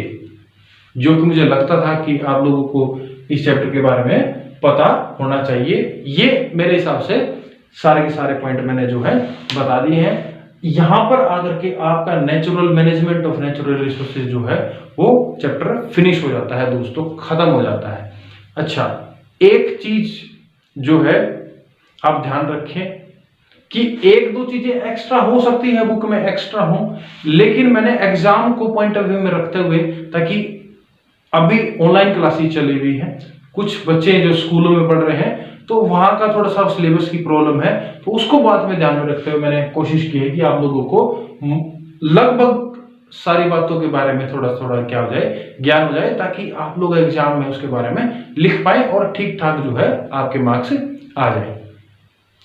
जो कि मुझे लगता था कि आप लोगों को इस चैप्टर के बारे में पता होना चाहिए, ये मेरे हिसाब से सारे के सारे पॉइंट मैंने जो है बता दिए हैं। यहां पर आकर के आपका natural management of natural resources जो है वो चैप्टर फिनिश हो जाता है दोस्तों, खत्म हो जाता है। अच्छा, एक चीज जो है आप ध्यान रखें कि एक दो चीजें एक्स्ट्रा हो सकती है बुक में, एक्स्ट्रा हो, लेकिन मैंने एग्जाम को पॉइंट ऑफ व्यू में रखते हुए, ताकि अभी ऑनलाइन क्लासेस चली हुई है, कुछ बच्चे जो स्कूलों में पढ़ रहे हैं तो वहां का थोड़ा सा सिलेबस की प्रॉब्लम है, तो उसको बाद में ध्यान में रखते हुए मैंने कोशिश की है कि आप लोगों को लगभग सारी बातों के बारे में थोड़ा थोड़ा क्या हो जाए, ज्ञान हो जाए, ताकि आप लोग एग्जाम में उसके बारे में लिख पाए और ठीक ठाक जो है आपके मार्क्स आ जाए।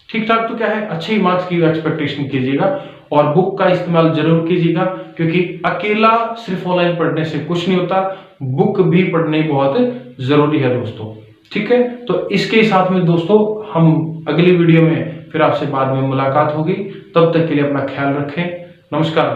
ठीक ठाक तो क्या है, अच्छे ही मार्क्स की एक्सपेक्टेशन कीजिएगा और बुक का इस्तेमाल जरूर कीजिएगा, क्योंकि अकेला सिर्फ ऑनलाइन पढ़ने से कुछ नहीं होता, बुक भी पढ़नी बहुत जरूरी है दोस्तों। ठीक है, तो इसके साथ में दोस्तों हम अगली वीडियो में फिर आपसे बाद में मुलाकात होगी। तब तक के लिए अपना ख्याल रखें। नमस्कार।